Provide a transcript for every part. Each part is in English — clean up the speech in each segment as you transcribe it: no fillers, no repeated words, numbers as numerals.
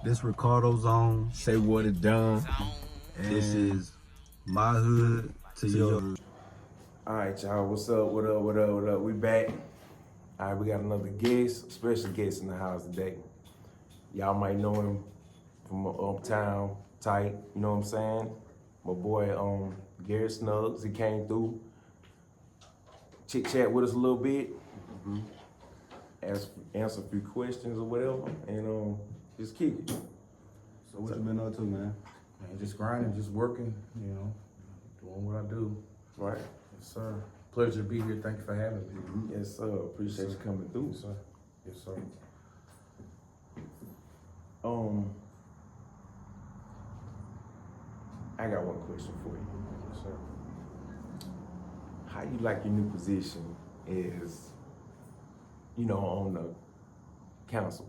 This Ricardo Zone. Say what it done. This is my hood to your hood. All right, y'all. What's up? What up? What up? What up? We back. All right, we got another guest, special guest in the house today. Y'all might know him from uptown, tight. You know what I'm saying? My boy, Garrett Snugs. He came through, chit chat with us a little bit, answer a few questions or whatever, and just kick it. So what you been up to, man? Man, just grinding, just working, you know, doing what I do. Right. Yes, sir. Pleasure to be here. Thank you for having me. Yes, sir. Appreciate you coming through. Yes, sir. Yes, sir. I got one question for you. Yes, sir. How you like your new position is, on the council?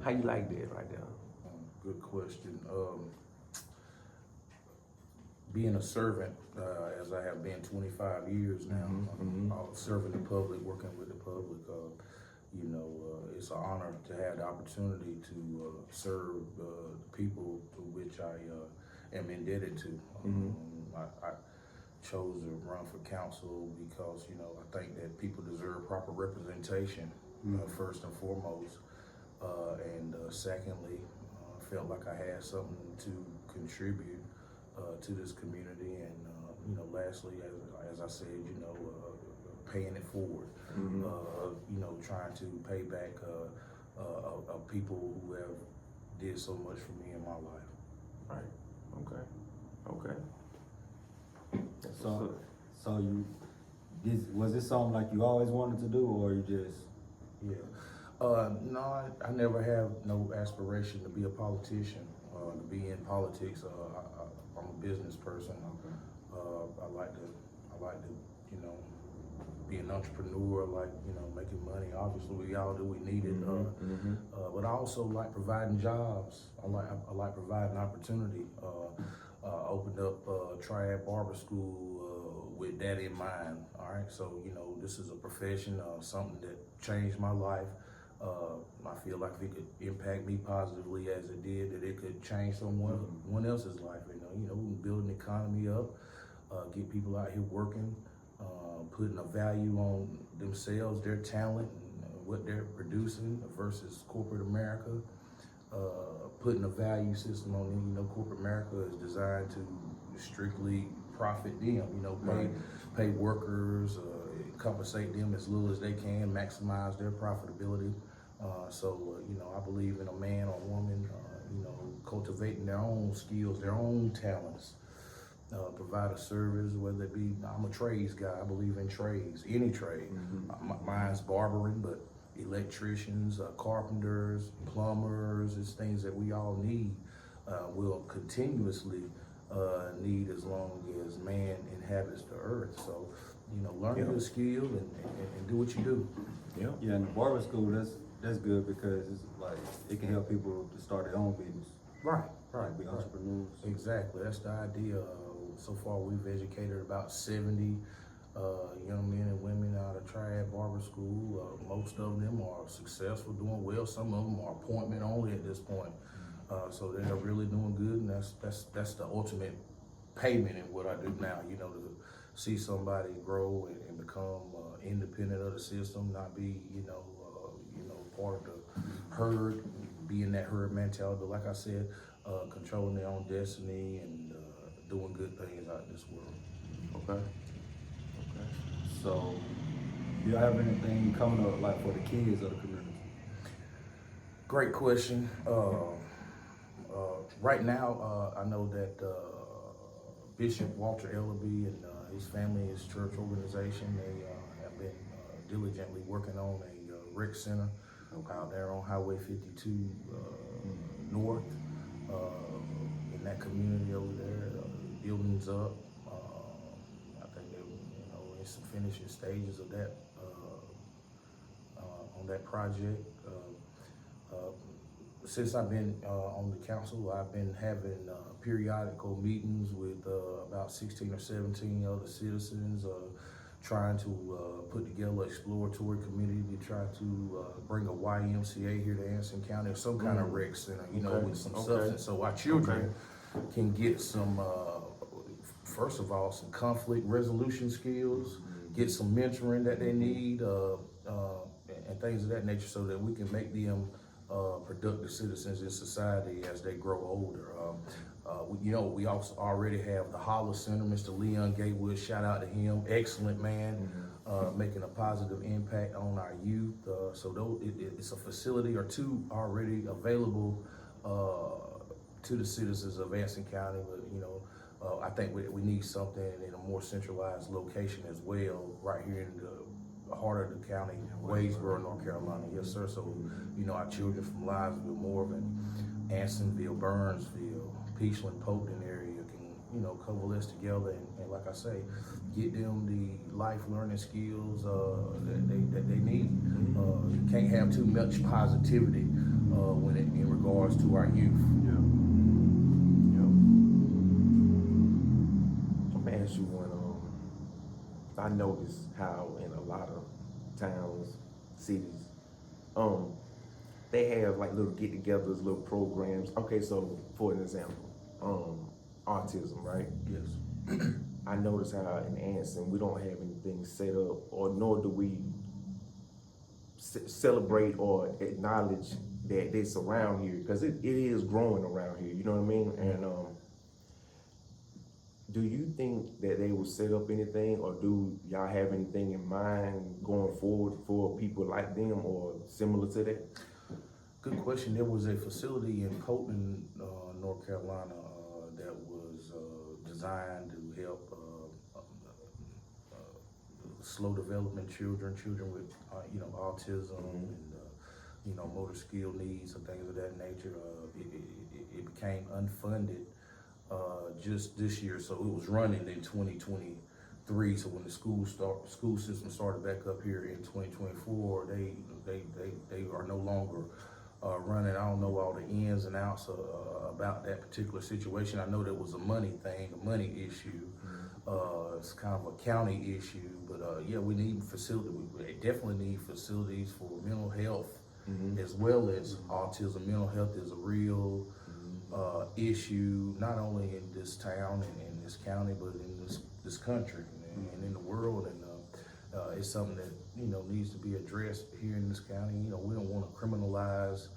How you like that right there? Good question. Being a servant, as I have been 25 years now, serving the public, working with the public, it's an honor to have the opportunity to serve the people to which I am indebted to. I chose to run for council because, I think that people deserve proper representation, first and foremost. And secondly, felt like I had something to contribute to this community, and lastly, as I said, paying it forward. Trying to pay back people who have did so much for me in my life. Right. Okay. That's what's So, up. so was this something like you always wanted to do, or you just? Yeah. No, I never have no aspiration to be a politician, to be in politics. I'm a business person. I like to, be an entrepreneur, making money. Obviously, we all do. We need it. But I also like providing jobs. I like providing opportunity. Opened up Triad Barber School with that in mind. All right, so this is a profession, something that changed my life. I feel like if it could impact me positively as it did, that it could change someone else's life. We can build an economy up, get people out here working, putting a value on themselves, their talent, and what they're producing versus corporate America. Putting a value system on them. Corporate America is designed to strictly profit them. Pay workers, compensate them as little as they can, maximize their profitability. I believe in a man or woman, cultivating their own skills, their own talents, provide a service, whether it be, I'm a trades guy, I believe in trades, any trade. Mine's barbering, but electricians, carpenters, plumbers, it's things that we all need, will continuously need as long as man inhabits the earth. So, learn your skill and do what you do. Yeah, in the barber school, that's good because it's like it can help people to start their own business. Right. Be entrepreneurs. Exactly, that's the idea. So far, we've educated about 70 young men and women out of Triad Barber School. Most of them are successful, doing well. Some of them are appointment only at this point. So they're really doing good, and that's the ultimate payment in what I do now. To see somebody grow and become independent of the system, not be part of the herd, be in that herd mentality. But like I said, controlling their own destiny and doing good things out in this world. Okay. So, do you have anything coming up like for the kids of the community? Great question. Right now, I know that Bishop Walter Ellaby and his family, his church organization, they have been diligently working on a rec center out there on Highway 52 North in that community over there. Buildings up. I think they're in some finishing stages of that on that project. Since I've been on the council, I've been having periodical meetings with about 16 or 17 other citizens, trying to put together an exploratory committee to try to bring a YMCA here to Anderson County or some kind of rec center, you know, Okay, with some okay. substance, so our children can get some, first of all, some conflict resolution skills, get some mentoring that they need, and things of that nature, so that we can make them productive citizens in society as they grow older. We also already have the Holler Center, Mr. Leon Gatewood, shout out to him, excellent man, making a positive impact on our youth. So it's a facility or two already available to the citizens of Anderson County, but I think we need something in a more centralized location as well, right here in the heart of the county, Wadesboro, North Carolina. Yes, sir. So, our children from Linesville, Morgan, Ansonville, Burnsville, Peachland, Polkton area can, coalesce together and like I say, get them the life learning skills that they need. You can't have too much positivity when in regards to our youth. I'm gonna ask you one. I noticed how in a lot of towns, cities, they have like little get-togethers, little programs. Okay, so for an example, autism, right? Yes. I noticed how in Anderson we don't have anything set up, or nor do we celebrate or acknowledge that it's around here, because it is growing around here. You know what I mean? And do you think that they will set up anything, or do y'all have anything in mind going forward for people like them or similar to that? Good question. There was a facility in Polkton, North Carolina, that was designed to help slow development children with autism and motor skill needs and things of that nature. It became unfunded just this year, so it was running in 2023. So when the school system started back up here in 2024, they are no longer running. I don't know all the ins and outs about that particular situation. I know there was a money thing, a money issue. It's kind of a county issue, but we need facility. We definitely need facilities for mental health as well as autism. Mental health is a real issue, not only in this town and in this county, but in this country and in the world. And it's something that needs to be addressed here in this county. We don't want to criminalize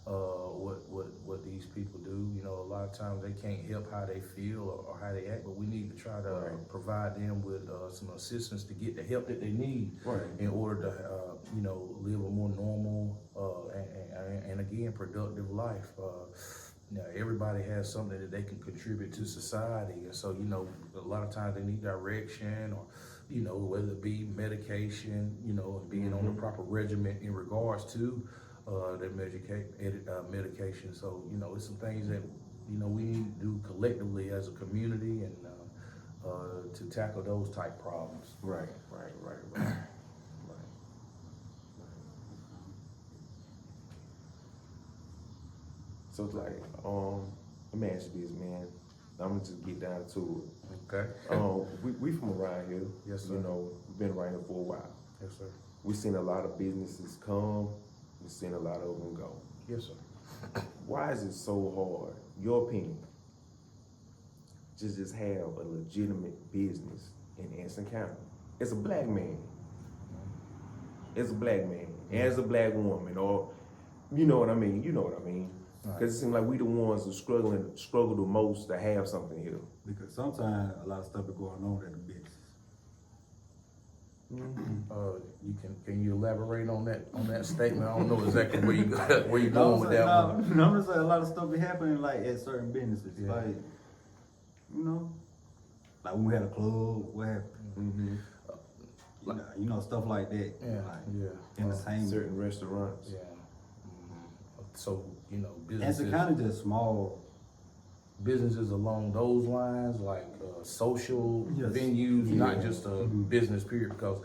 what these people do. A lot of times they can't help how they feel or how they act, but we need to try to provide them with some assistance to get the help that they need in order to live a more normal and again productive life. Everybody has something that they can contribute to society, and so a lot of times they need direction, or whether it be medication, and being on the proper regimen in regards to their medication. So it's some things that we need to do collectively as a community and to tackle those type problems. Right. So it's like, let me ask you this, man. I'm gonna just get down to it. Okay. We from around here. Yes, sir. We've been around here for a while. Yes, sir. We've seen a lot of businesses come. We've seen a lot of them go. Yes, sir. Why is it so hard, your opinion, to just have a legitimate business in Anderson County? It's a black man. It's a black man. As a black woman, or you know what I mean. Because it seems like we the ones who struggle the most to have something here. Because sometimes a lot of stuff is going on in the business. Can you elaborate on that statement? I don't know exactly where you going with that one. I'm just saying a lot of stuff be happening like at certain businesses. Yeah. Like like when we had a club, what happened? Stuff like that. Yeah, like entertainment. Certain restaurants. Yeah. So It's kind of just small businesses along those lines, like social Yes. venues, not Yeah. just a business period, because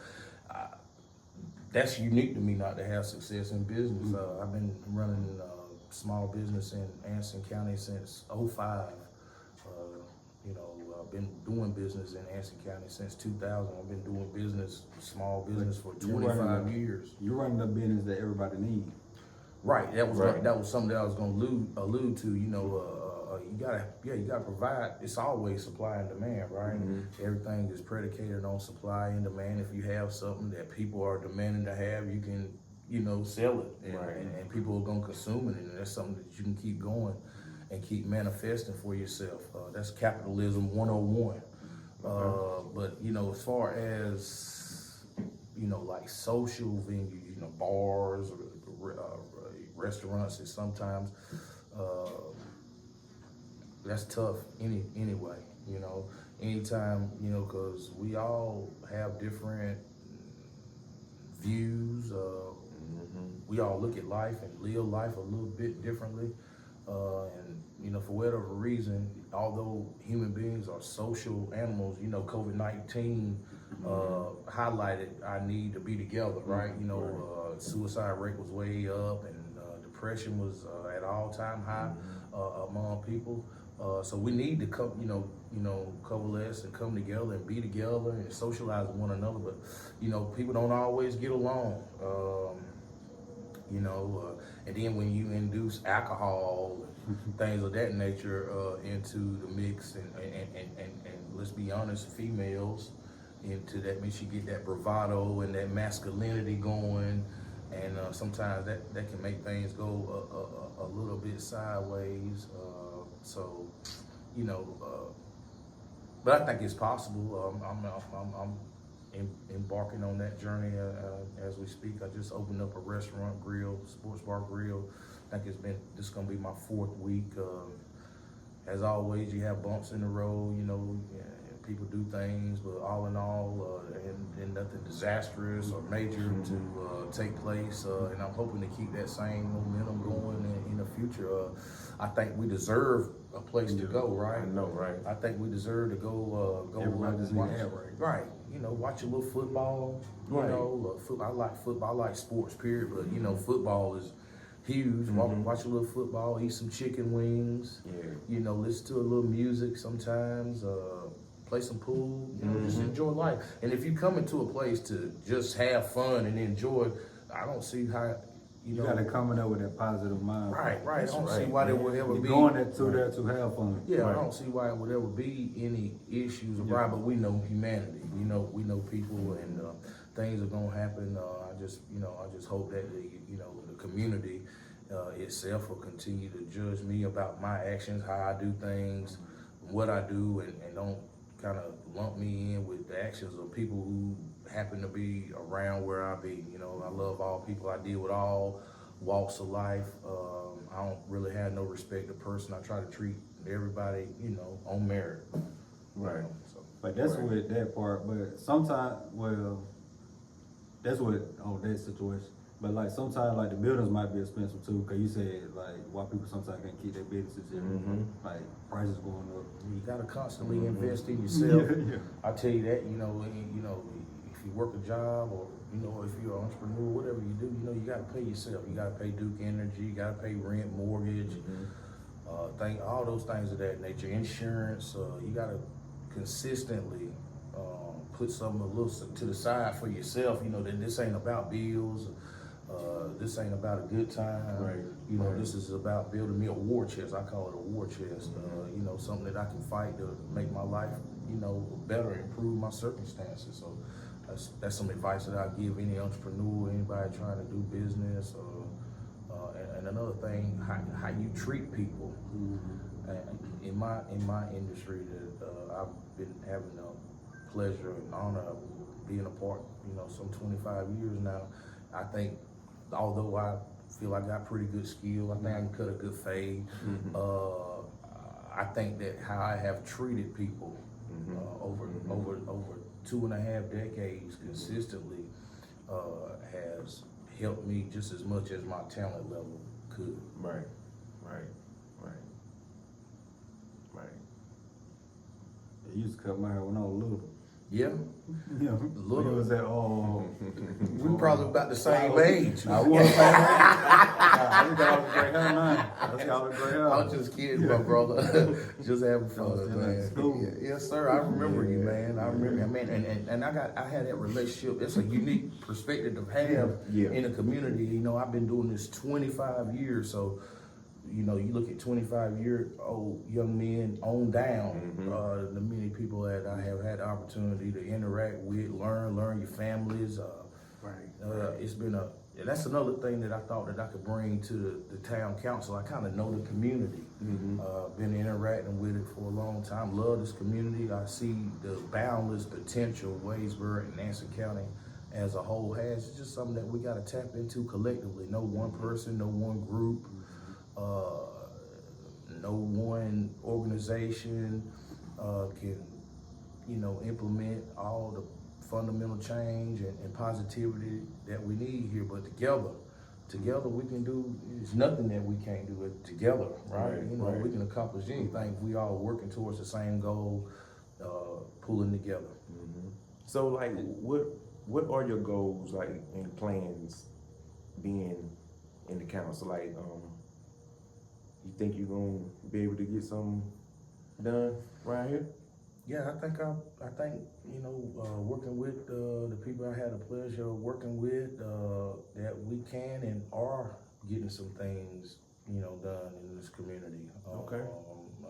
that's unique to me not to have success in business. I've been running small business in Anderson County since '05. been doing business in Anson County since 2000. I've been doing business, small business for You running 25 the- years. You're running the business that everybody needs. Right, that was Right. that was something that I was gonna allude to. You know, you gotta provide. It's always supply and demand, right? Everything is predicated on supply and demand. If you have something that people are demanding to have, you can, you know, sell it, and people are gonna consume it, and that's something that you can keep going and keep manifesting for yourself. That's capitalism 101. But you know, as far as, you know, like social venues, you know, bars, restaurants, and sometimes that's tough anyway, you know, anytime, you know, because we all have different views. We all look at life and live life a little bit differently. And, you know, for whatever reason, although human beings are social animals, you know, COVID-19 highlighted our need to be together, right? You know, suicide rate was way up, and depression was at all-time high among people. So we need to come, you know, coalesce and come together and be together and socialize with one another. But, you know, people don't always get along. You know, and then when you induce alcohol and things of that nature into the mix, and let's be honest, females into that mix, you get that bravado and that masculinity going, and sometimes that can make things go a little bit sideways. So, you know, but I think it's possible. I'm embarking on that journey as we speak. I just opened up a restaurant, grill, sports bar grill. I think this is gonna be my 4th week. As always, you have bumps in the road, you know, people do things, but all in all, and nothing disastrous or major to take place. And I'm hoping to keep that same momentum going in the future. I think we deserve a place to go, right? I know, right? I think we deserve to go Everybody just watch, need to have right. right. You know, watch a little football. You Right. know, I like football. I like sports, period. But you know, football is huge. Watch a little football. Eat some chicken wings. Yeah. You know, listen to a little music sometimes. Play some pool. You know, just enjoy life. And if you come into a place to just have fun and enjoy, I don't see how. You know, gotta come in there with that positive mind. right. I don't right, see why there would ever You're be. going there to have fun. Yeah, Right. I don't see why it would ever be any issues around, but we know humanity. We know people, and things are gonna happen. I just hope that the community itself will continue to judge me about my actions, how I do things, what I do, and don't kind of lump me in with the actions of people who happen to be around where I be. You know, I love all people. I deal with all walks of life. I don't really have no respect to person. I try to treat everybody, you know, on merit. Right. You know, so. But that's with that part. But sometimes, well, that's what on that situation. But like sometimes, like the buildings might be expensive too, cause you said like why people sometimes can't keep their businesses here, like prices going up. You gotta constantly invest in yourself. Yeah. I tell you that, you know, if you work a job, or you know, if you're an entrepreneur, whatever you do, you know, you gotta pay yourself. You gotta pay Duke Energy. You gotta pay rent, mortgage, all those things of that nature. Insurance. You gotta consistently put something a little to the side for yourself. You know that this ain't about bills. This ain't about a good time. Right. You know, this is about building me a war chest. I call it a war chest. You know, something that I can fight to make my life, you know, better, improve my circumstances. So that's some advice that I give any entrepreneur, anybody trying to do business. And another thing, how you treat people. In my industry, that I've been having the pleasure and honor of being a part, you know, some 25 years now. I think, although I feel I got pretty good skill, I think I can cut a good fade. I think that how I have treated people over 2.5 decades consistently has helped me just as much as my talent level could. Right. They used to cut my hair when I was little. Yeah, Yeah. When it was at we probably about the same age. I want to say I just got a gray hair now. I just got a gray hair. I was just kidding, my brother. Just having was fun, still in man. school. Yes, sir. I remember you, man. I remember. I mean, and I had that relationship. It's a unique perspective to have in a community. You know, I've been doing this 25 years, so. You know, you look at 25-year-old young men on down, the many people that I have had the opportunity to interact with, learn your families. It's been and that's another thing that I thought that I could bring to the town council. I kind of know the community, been interacting with it for a long time, love this community. I see the boundless potential Wadesboro and Nancy County as a whole has. It's just something that we got to tap into collectively. No one person, no one group. No one organization can, you know, implement all the fundamental change and positivity that we need here. But together we can do. There's nothing that we can't do it together, right? You know, we can accomplish anything if we all working towards the same goal, pulling together. So, like, what are your goals, like, and plans, being in the council? Like, you think you're gonna be able to get something done right here? Yeah, I think you know, working with the people I had the pleasure of working with, that we can and are getting some things, you know, done in this community. Okay.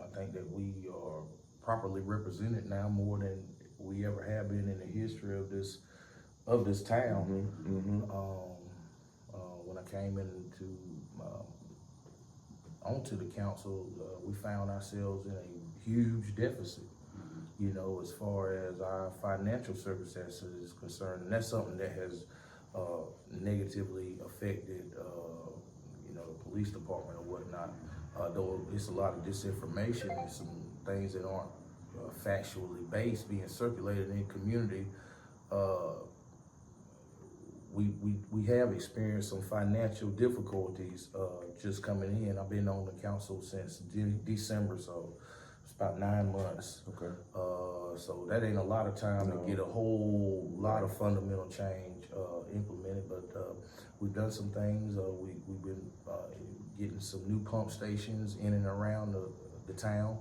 I think that we are properly represented now more than we ever have been in the history of this town. When I came into onto the council, we found ourselves in a huge deficit, you know, as far as our financial services is concerned. And that's something that has negatively affected, you know, the police department or whatnot. Though it's a lot of disinformation and some things that aren't factually based being circulated in the community. We have experienced some financial difficulties just coming in. I've been on the council since December, so it's about 9 months. Okay. So that ain't a lot of time to get a whole lot of fundamental change implemented, but we've done some things. We've been getting some new pump stations in and around the town.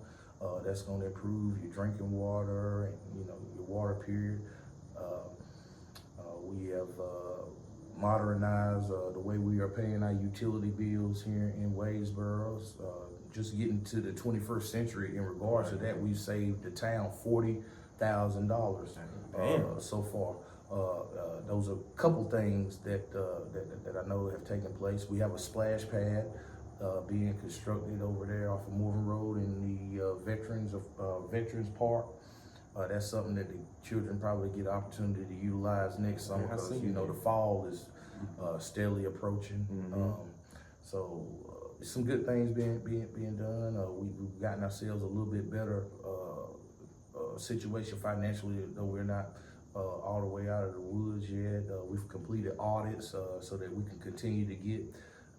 That's going to improve your drinking water and, you know, your water period. We have modernized the way we are paying our utility bills here in Wadesboro. Just getting to the 21st century in regards to that, we've saved the town $40,000 so far. Those are a couple things that I know have taken place. We have a splash pad being constructed over there off of Morgan Road in the Veterans Park. That's something that the children probably get an opportunity to utilize next summer because, you know, the fall is steadily approaching. So some good things being done. We've gotten ourselves a little bit better situation financially, though we're not all the way out of the woods yet. We've completed audits so that we can continue to get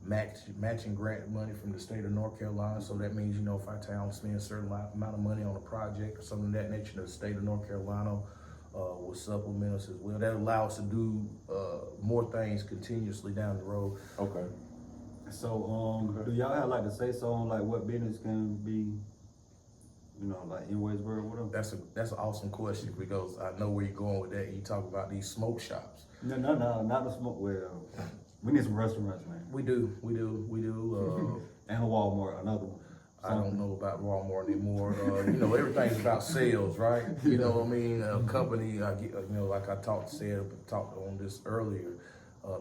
matching grant money from the state of North Carolina. So that means, you know, if our town spends a certain amount of money on a project or something of that nature, the state of North Carolina will supplement us as well. That allows us to do more things continuously down the road. Okay. So, do y'all have like to say so on like what business can be, you know, like in Wadesboro or whatever? That's an awesome question because I know where you're going with that. You talk about these smoke shops. No, not the smoke. Well, we need some restaurants, man. We do. And a Walmart, another one. I don't know about Walmart anymore. You know, everything's about sales, right? You know what I mean? A company, you know, like I talked on this earlier,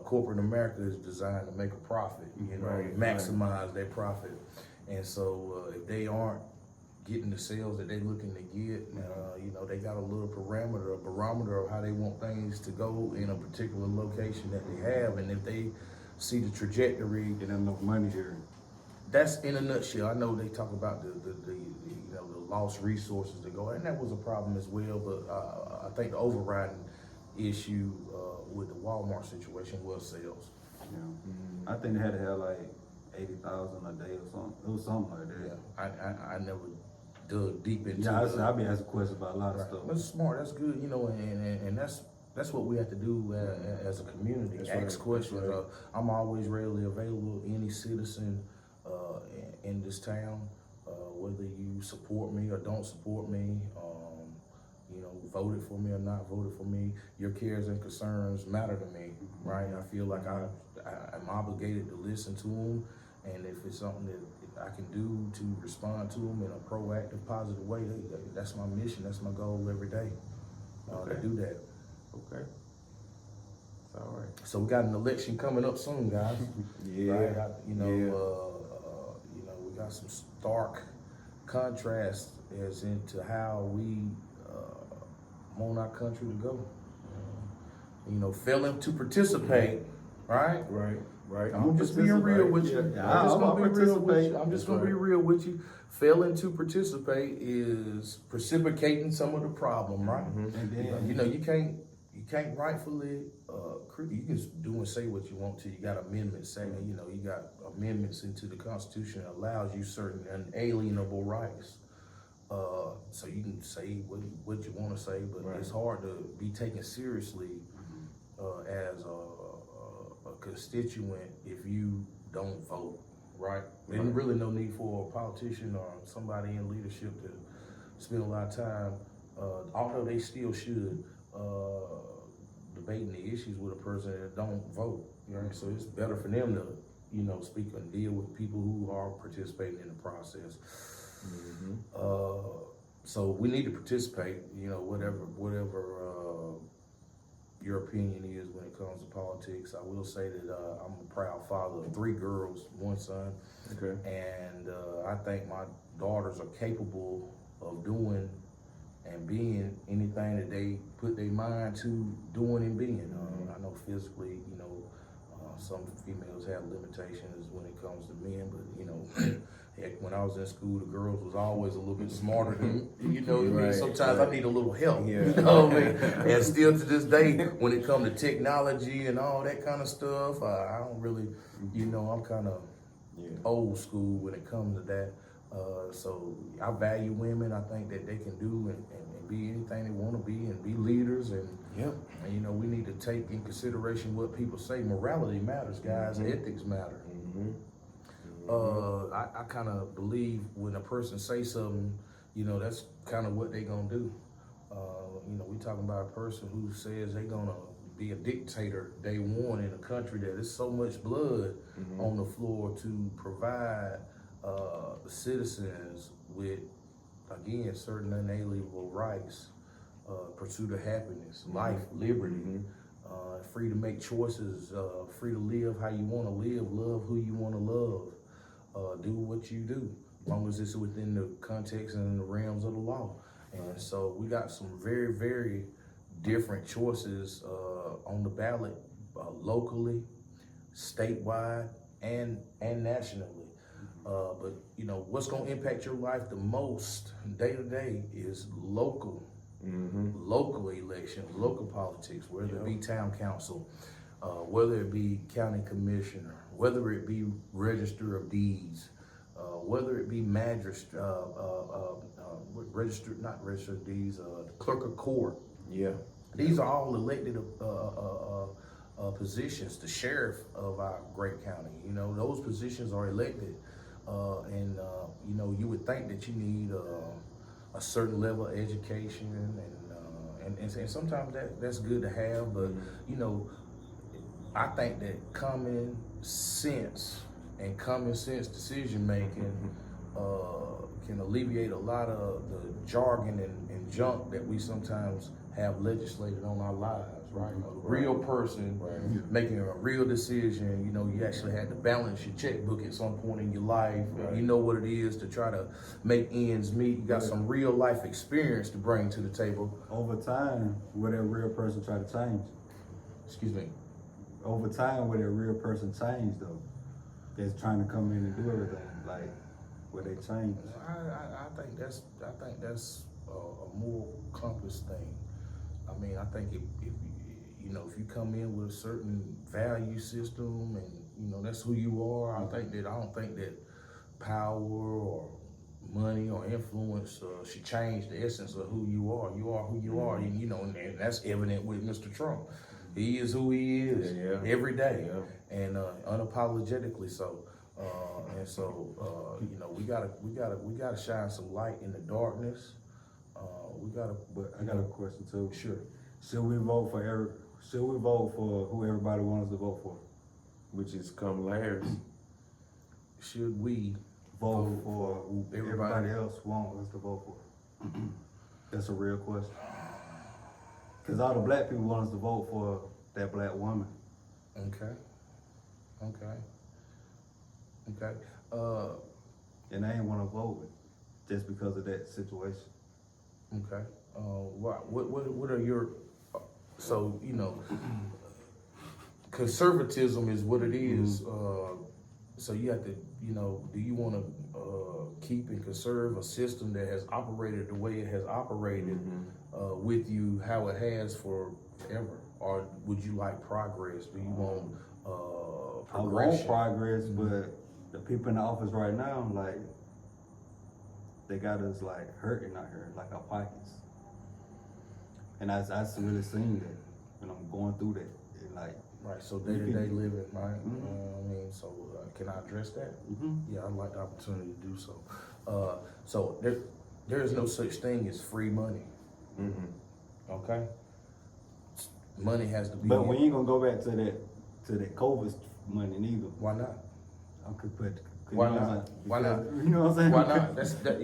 corporate America is designed to make a profit, you know, maximize their profit. And so if they aren't getting the sales that they're looking to get, you know, they got a little barometer of how they want things to go in a particular location that they have. And if they see the trajectory, Get enough money here. that's in a nutshell. I know they talk about the you know, the lost resources to go, and that was a problem as well. But I think the overriding issue with the Walmart situation was sales. Yeah. I think they had to have like 80,000 a day or something. It was something like that. Yeah, I never dug deep into. Yeah, I be asking questions about a lot of Right. stuff. That's smart. That's good. You know, and that's what we have to do as a community. That's Ask right. questions. That's right. I'm always readily available. Any citizen in this town, whether you support me or don't support me, you know, voted for me or not voted for me, your cares and concerns matter to me, right? I feel like I'm obligated to listen to them, and if it's something that I can do to respond to them in a proactive, positive way, that's my mission, that's my goal every day, to Okay. do that. Okay. It's all right. So we got an election coming up soon, guys. Yeah. Right? You know, we got some stark contrast as into how we want our country to go. You know, failing to participate, right? Right. I'm just being real with you. Yeah, I'm just I'm gonna be real with participate. you. I'm just That's gonna be right. real with you. Failing to participate is precipitating some of the problem, right? And then, You know, you can't rightfully you can do and say what you want to. You got amendments saying, you know, you got amendments into the Constitution that allows you certain unalienable rights. So you can say what you want to say, but Right. it's hard to be taken seriously as a constituent if you don't vote, right? There's really no need for a politician or somebody in leadership to spend a lot of time, although they still should, debating the issues with a person that don't vote, right? So it's better for them to, you know, speak and deal with people who are participating in the process. So we need to participate, you know, whatever your opinion is when it comes to politics. I will say that I'm a proud father of 3 girls, 1 son. Okay. And I think my daughters are capable of doing and being anything that they put their mind to doing and being. I know physically, you know, some females have limitations when it comes to men, but you know, heck, when I was in school, the girls was always a little bit smarter than, you know what I mean? Right, Sometimes I need a little help, Yeah. you know what I mean? And still to this day, when it comes to technology and all that kind of stuff, I don't really, you know, I'm kind of old school when it comes to that. So I value women. I think that they can do and be anything they want to be and be leaders. And, and, you know, we need to take in consideration what people say. Morality matters, guys. Ethics matter. I kind of believe when a person say something, you know, that's kind of what they gonna do. You know, we talking about a person who says they gonna be a dictator day one in a country that is so much blood on the floor to provide citizens with, again, certain unalienable rights, pursuit of happiness, life, liberty, free to make choices, free to live how you want to live, love who you want to love, do what you do, as long as it's within the context and the realms of the law. And so we got some very, very different choices on the ballot, locally, statewide, and nationally. But you know, what's gonna impact your life the most day to day is local elections, local politics, whether it be town council, whether it be county commissioner, whether it be register of deeds, whether it be not register of deeds, clerk of court. These are all elected positions, the sheriff of our great county. You know, those positions are elected, and you know, you would think that you need a certain level of education, and sometimes that's good to have, but you know, I think that common sense decision making can alleviate a lot of the jargon and junk that we sometimes have legislated on our lives, right? A real person making a real decision. You know, you actually had to balance your checkbook at some point in your life. You know what it is to try to make ends meet. You got some real life experience to bring to the table. over time, will that real person try to change? Excuse me. Over time, will that real person change though? That's trying to come in and do everything, like, will they change? I think that's a more complex thing. I mean, I think if you come in with a certain value system and you know that's who you are, I don't think that power or money or influence should change the essence of who you are. You are who you are, and and that's evident with Mr. Trump. He is who he is every day, and unapologetically so. We gotta shine some light in the darkness. But I got a question too. Sure. Should we vote for who everybody wants us to vote for? Which is Kamala Harris. Should we Vote for who everybody else wants us to vote for? That's a real question. Cause all the black people want us to vote for that black woman. Okay. And I ain't wanna vote just because of that situation. Okay. What are your conservatism is what it is. So you have to, do you want to keep and conserve a system that has operated the way it has operated with you, how it has forever? Or would you like progress? Do you want progression? I want progress, but the people in the office right now, like, they got us like hurting out here, like our pockets. And I really seen that, and I'm going through that, and like. Right, so day-to-day living, right? Can I address that? Yeah, I'd like the opportunity to do so. So there is no such thing as free money. Okay? Money has to be. But we ain't gonna go back to that COVID money neither. Why not? Okay, but Why not? Why not? You know what I'm saying? Why not?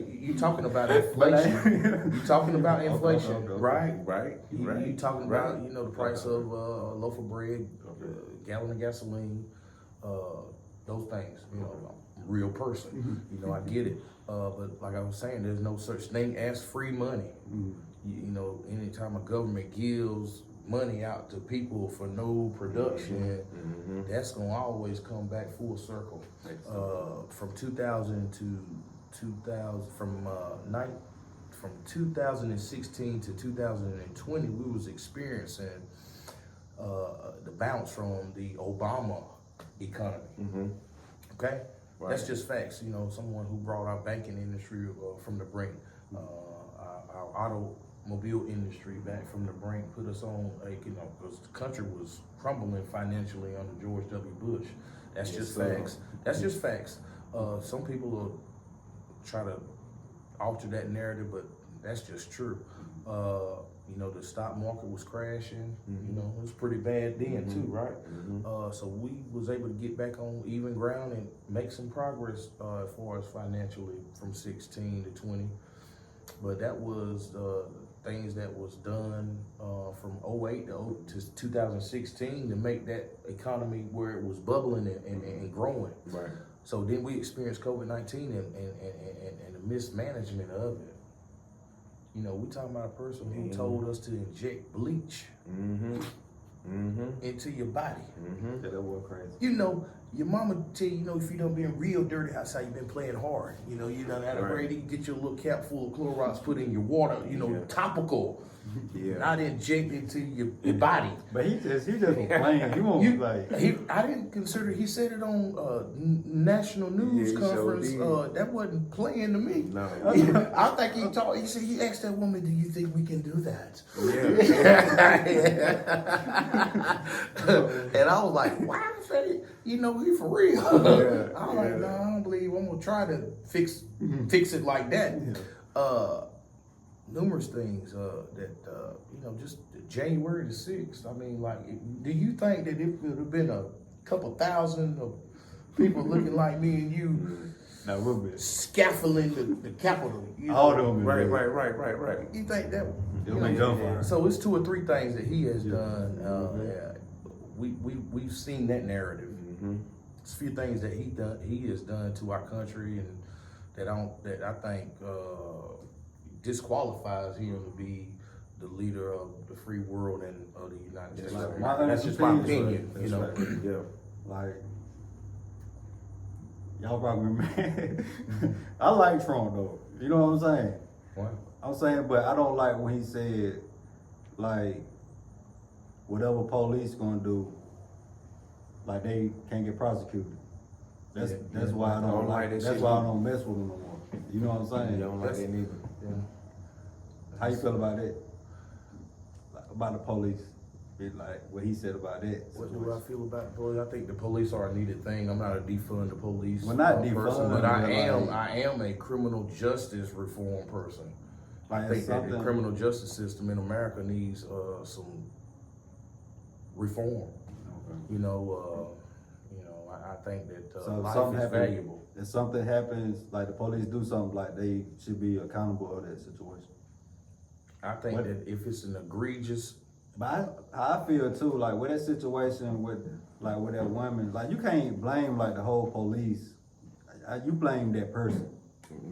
You talking about inflation. You talking about inflation, Okay. right? You talking about the price of a loaf of bread, a gallon of gasoline, those things. I'm a real person. I get it. But like I was saying, there's no such thing as free money. Anytime a government gives money out to people for no production, that's gonna always come back full circle. From 2000 to 2000, from 2016 to 2020, we was experiencing the bounce from the Obama economy. Okay, that's just facts. Someone who brought our banking industry from the brink, our automobile industry back from the brink, put us on because the country was crumbling financially under George W. Bush. That's just facts. That's just facts. Some people will try to alter that narrative, but that's just true. The stock market was crashing. It was pretty bad then too, right? So we was able to get back on even ground and make some progress as far as financially from 16 to 20. But that was things that was done from 08 to 2016 to make that economy where it was bubbling and growing. Right. So then we experienced COVID-19 and the mismanagement of it. We talking about a person who told us to inject bleach into your body. Yeah, that was crazy. Your mama tell you, if you done been real dirty outside, you been playing hard. You done had a ready, get your little cap full of Clorox, put in your water, topical. Not inject into your body. But he just was playing. He won't I didn't consider. He said it on national news conference. That wasn't playing to me. No. I think he talked. He said he asked that woman, "Do you think we can do that?" And I was like, "Why?" I said, he for real. I was like, "No, I don't believe. I'm gonna try to fix it like that." Numerous things just January the 6th. I mean, do you think that if it would have been a couple thousand of people looking like me and you, we'll be scaffolding the Capitol? All of them. Right. You think that? So it's 2 or 3 things that he has done. We've seen that narrative. It's a few things that he has done to our country, and that I think disqualifies him to be the leader of the free world and of the United States. That's just my opinion. Like, y'all probably mad. I like Trump though. You know what I'm saying? What? I'm saying, but I don't like when he said, like, whatever police gonna do, like they can't get prosecuted. That's why I don't like. That's why I don't mess with him no more. You know what I'm saying? You don't like that neither. Yeah. How you feel about that? Like, about the police? Like what he said about that. What do I feel about the police? I think the police are a needed thing. I'm not a defund the police Well, not person, defund, but but I am a criminal justice reform person. Like, I it's think that the something- criminal justice system in America needs some reform. Okay. You know, I think that So if life something is happens, valuable. if something happens, like the police do something, like they should be accountable of that situation. I think What- that if it's an egregious, But I feel too, like with that situation with that woman, like you can't blame like the whole police. You blame that person.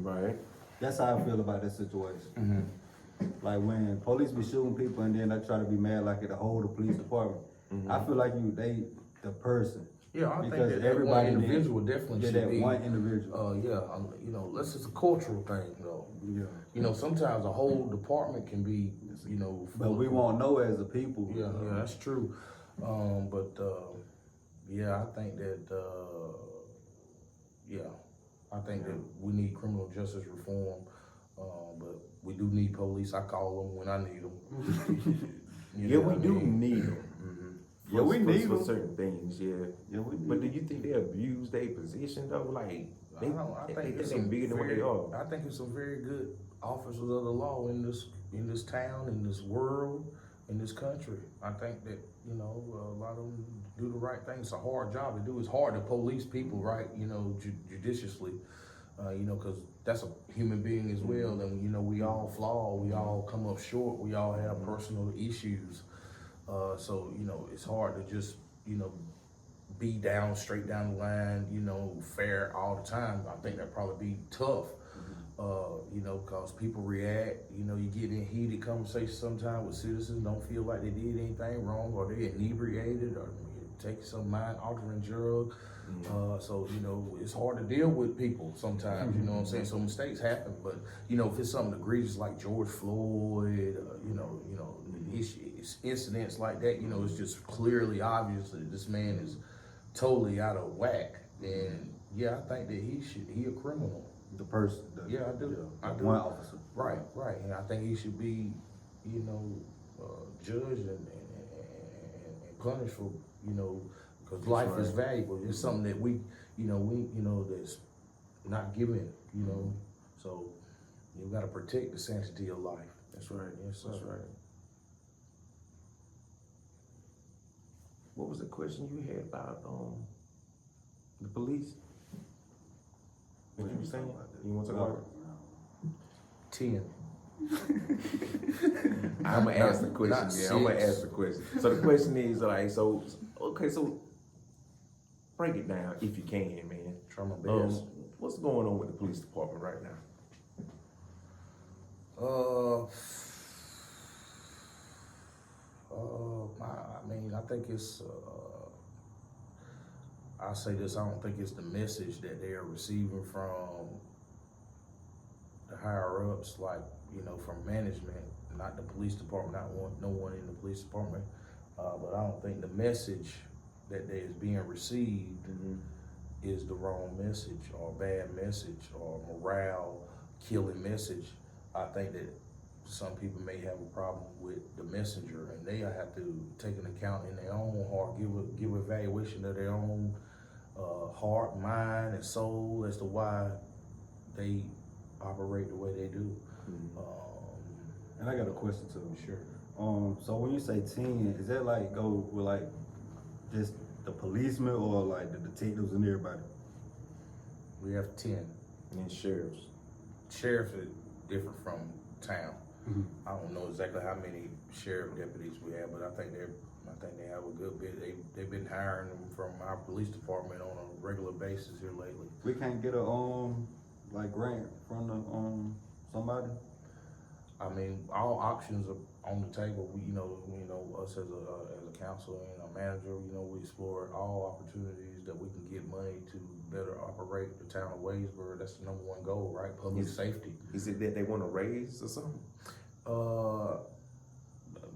Right. That's how I feel about that situation. Mm-hmm. Like when police be shooting people and then they try to be mad like at the whole police department. I feel like the person. yeah, I think Because that everybody one did- individual definitely Yeah, should that be. one individual. You know, that's just a cultural thing, though. Yeah. You know, sometimes a whole department can be, you know. But we won't know as a people. Yeah, that's true. Yeah, I think that, I think that we need criminal justice reform. But we do need police. I call them when I need them. Yeah, we do need them. Yeah, we need for 'em. certain things. Yeah. Yeah, we But do you think they abuse their position though? Like I don't know. I they think think it's they some bigger than what they are. I think it's some very good officers of the law in this town, in this world, in this country. I think that, you know, a lot of them do the right thing. It's a hard job to do. It's hard to police people, right? You know, judiciously. You know, because that's a human being as well, and you know, we all flaw, we all come up short, we all have personal issues. So you know, it's hard to just, you know, be straight down the line, you know, fair all the time. I think that'd probably be tough, you know, because people react. You know, you get in heated conversations sometimes with citizens, don't feel like they did anything wrong, or they inebriated, or take some mind-altering drug. So, you know, it's hard to deal with people sometimes, you know what I'm saying? So mistakes happen, but, you know, if it's something egregious like George Floyd, incidents like that, you know, it's just clearly obvious that this man is totally out of whack, then, yeah, I think that he a criminal. The person. Yeah, I do. I do. One officer. Right, and I think he should be, you know, judged and punished for, you know, because life is valuable. It's something that we that's not given, you know. So you got to protect the sanctity of life. That's right. Yes, sir. That's right. What was the question you had about the police? What you saying? You want to talk about it? 10. I'm gonna ask the Not question. Yeah, I'm gonna 6. ask the question. So the question is like, so break it down if you can, man. Try my best. What's going on with the police department right now? I mean, I think it's, I'll say this, I don't think it's the message that they are receiving from the higher ups, like, you know, from management, not the police department, no one in the police department. But I don't think the message that is being received is the wrong message or bad message or morale killing message. I think that some people may have a problem with the messenger, and they have to take an account in their own heart, give evaluation of their own heart, mind, and soul as to why they operate the way they do. And I got a question too. Sure. So when you say 10, is that like go with like just the policemen or like the detectives and everybody? We have 10. And sheriffs. Sheriff is different from town. I don't know exactly how many sheriff deputies we have, but I think they have a good bit. They've been hiring them from our police department on a regular basis here lately. We can't get a like grant from the somebody. I mean, all options are on the table. We, you know, us as a council and a manager, you know, we explore all opportunities that we can get money to better operate the town of Wadesboro. That's the number one goal, right? Public safety. Is it that they want to raise or something?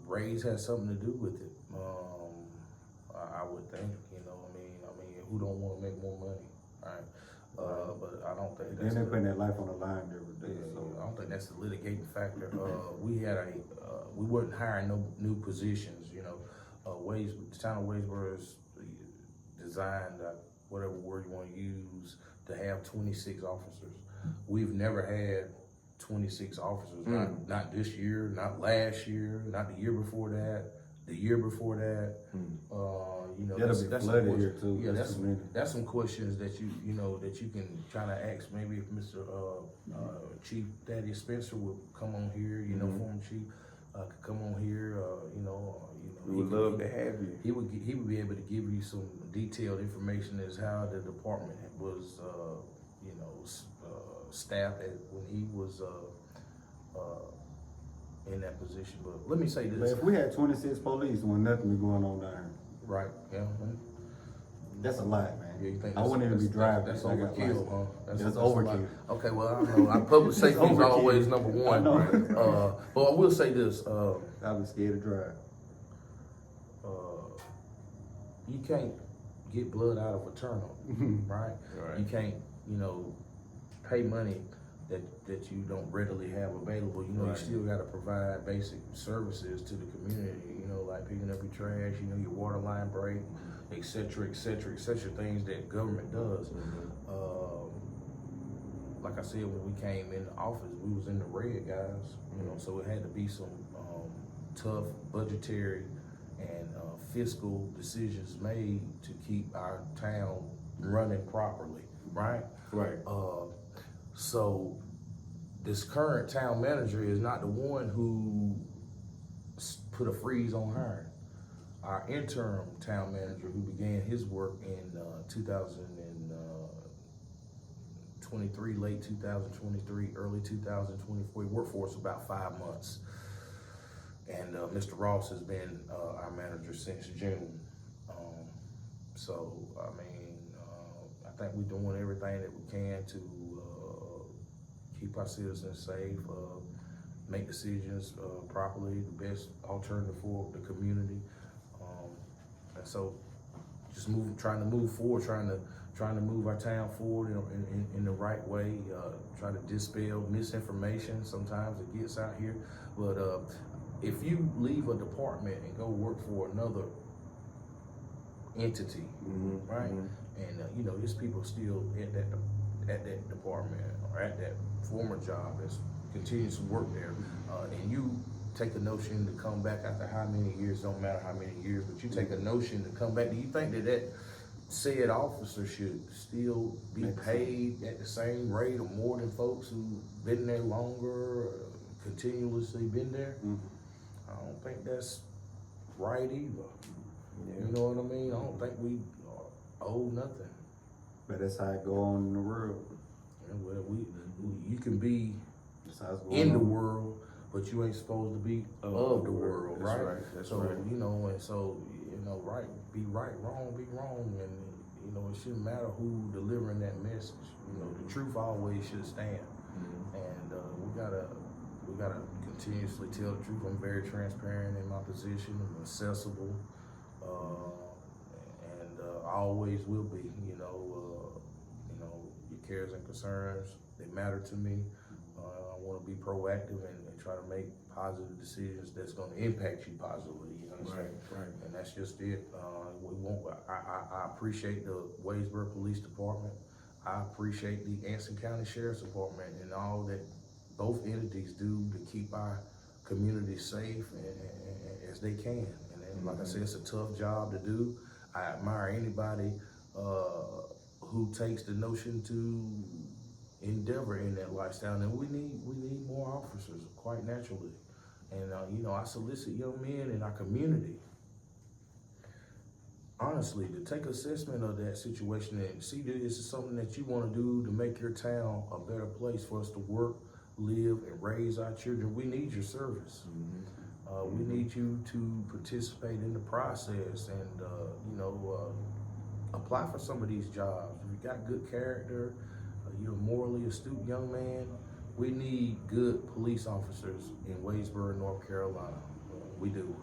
Raise has something to do with it. I would think, you know, I mean, who don't want to make more money, right? But I don't think And that's. then they putting their life on the line every day, Yeah, so. I don't think that's the litigating factor. We weren't hiring no new positions, you know. The town of Waysboro is designed, whatever word you wanna use, to have 26 officers. We've never had 26 officers, not this year, not last year, not the year before that, the year before that. You know, That'll be flooded here too. Yeah, That's too many. that's some questions that you know, that you can try to ask. Maybe if Mr. Chief Thaddeus Spencer would come on here, you know, former chief, could come on here, you know, We would love to have you. he would be able to give you some detailed information as how the department was, you know, staffed when he was in that position. But let me say But this, if we had 26 police, when nothing be going on down here, right? Yeah, that's a lot, man. yeah, you think I wouldn't even be driving. That's if I got overkill, license. huh? That's a lot. overkill. Okay, well, I don't know. Our public safety is overkill. always number one. I know. But I will say this. I'd be scared to drive. You can't get blood out of a turnip, right? Right. You can't, you know, pay money that you don't readily have available. You know, Right. you still got to provide basic services to the community. You know, like picking up your trash. You know, your water line break, et cetera, et cetera, et cetera. Things that government does. Like I said, when we came in the office, we was in the red, guys. You know, so it had to be some tough budgetary and fiscal decisions made to keep our town running properly, right? Right. So this current town manager is not the one who put a freeze on hiring. Our interim town manager, who began his work in 2023, late 2023, early 2024, he worked for us about 5 months. And Mr. Ross has been our manager since June. So, I mean, I think we're doing everything that we can to keep our citizens safe, make decisions properly, the best alternative for the community. And so, just trying to move forward, trying to move our town forward in the right way, try to dispel misinformation. Sometimes it gets out here, but if you leave a department and go work for another entity, right? And you know, there's people still at that department or at that former job that's continues to work there, and you take a notion to come back after how many years, don't matter how many years, but you take a notion to come back. Do you think that said officer should still be paid at the same rate or more than folks who've been there longer, or continuously been there? I don't think that's right either. Yeah. You know what I mean? I don't think we owe nothing. But that's how it go on in the world. And well, you can be That's how it's going in the on. world, but you ain't supposed to be of the world, That's right? right, that's so right. you know, and so you know, be right, wrong, and you know, it shouldn't matter who delivering that message. You know, the truth always should stand, and we gotta continuously tell the truth. I'm very transparent in my position. I'm accessible, and I always will be. You know, your cares and concerns, they matter to me. I want to be proactive and try to make positive decisions that's going to impact you positively. You know what I'm saying? Right. And that's just it. I appreciate the Waysboro Police Department. I appreciate the Anson County Sheriff's Department and all that both entities do to keep our community safe as they can. And then, like I said, it's a tough job to do. I admire anybody who takes the notion to endeavor in that lifestyle, and we need more officers, quite naturally. And you know, I solicit young men in our community, honestly, to take assessment of that situation and see that this is something that you want to do to make your town a better place for us to work, live, and raise our children. We need your service. We need you to participate in the process and you know, apply for some of these jobs. If you got good character, you're a morally astute young man, we need good police officers in Waysboro, North Carolina. We do.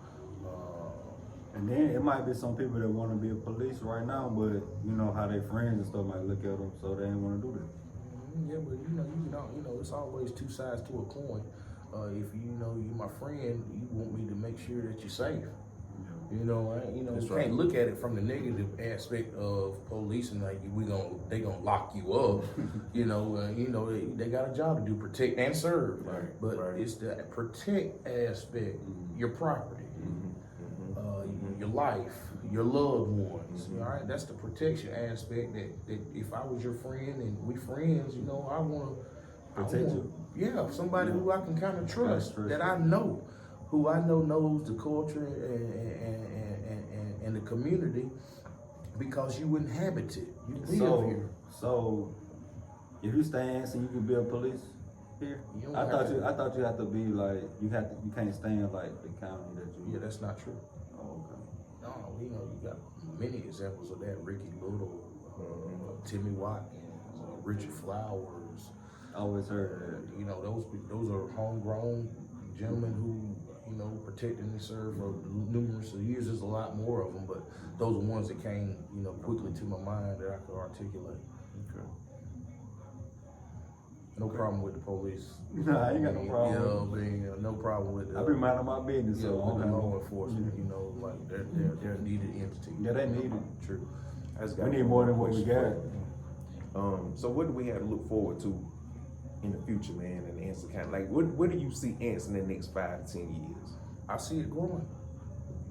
And then it might be some people that want to be a police right now, but you know how their friends and stuff might look at them, so they ain't want to do that. Yeah, but you know, it's always two sides to a coin. If you know you my friend, you want me to make sure that you're safe. You know, That's you right. can't look at it from the negative aspect of policing, like they gonna lock you up. you know, they got a job to do, protect and serve. Right, But right. it's the protect aspect, your property, your life, your loved ones. All right, that's the protection aspect. That if I was your friend and we friends, you know, I want to Protect you. Yeah, somebody who I can kind of trust, trust that you. I know, who I know knows the culture and the community, because you inhabit it. You live here. So if you stay in Anson, you can be a police here. You don't I have thought to- you had to be like you can't stay in like the county that you. Yeah, that's not true. Oh, okay. No, you know, you got many examples of that. Ricky Little, Timmy Watkins, Richard Flowers. I always heard of that. You know, those are homegrown gentlemen who, you know, protected and served for numerous years. There's a lot more of them, but those are ones that came, you know, quickly to my mind that I could articulate. Okay. No problem with the police. No, I ain't got no problem. No problem with I be minding my business, so I with don't the have law no- enforcement. You know, like they're a needed entity. Yeah, they needed. True. I just We got need one more than what we question got. for you. So what do we have to look forward to in the future, man, in Anson County? Like, what do you see Anson in the next 5 to 10 years? I see it growing.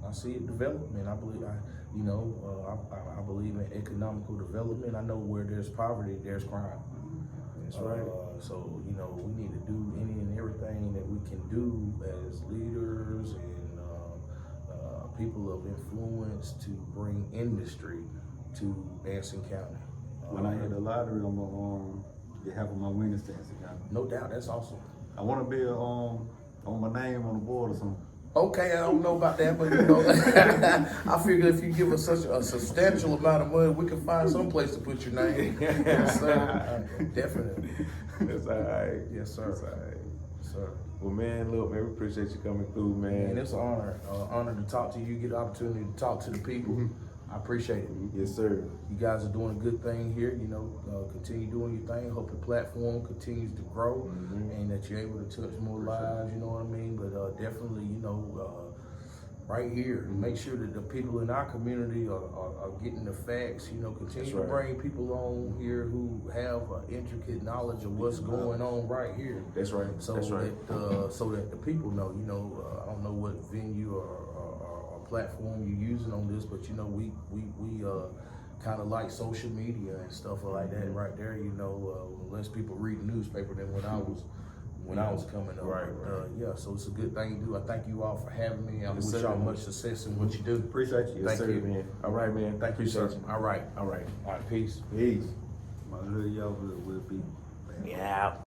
I see it developing. I believe, I believe in economical development. I know where there's poverty, there's crime. That's right. So, you know, we need to do any and everything that we can do as leaders and people of influence to bring industry to Anson County. When I hit the lottery, I'm gonna get half of my winnings to Anson County. No doubt, that's awesome. I want to be on my name on the board or something. Okay, I don't know about that, but you know, I figure if you give us such a substantial amount of money, we can find some place to put your name. Yes, sir. Definitely. That's all right. Yes, sir. That's all right. Sir. Well, man, look, man, we appreciate you coming through, man. And it's an honor to talk to you, get the opportunity to talk to the people. I appreciate it. Yes, sir. You guys are doing a good thing here, you know, continue doing your thing. Hope the platform continues to grow and that you're able to touch more lives, you know what I mean? But definitely, you know, right here, make sure that the people in our community are getting the facts, you know, continue to bring people on here who have intricate knowledge of what's going on right here. That's right. So That's right. so that the people know, you know, I don't know what venue or platform you're using on this, but you know, we kind of like social media and stuff like that right there, you know, less people read the newspaper than when I was coming up. Right. Yeah, so it's a good thing to do. I thank you all for having me. I Yes, wish sir. y'all much success in what you do. Appreciate you. Yes, Thank sir, you. man. All right, man. Thank you, sir. Appreciate you. All right. All right. All right, peace. Peace. My hood, y'all will be. Yeah.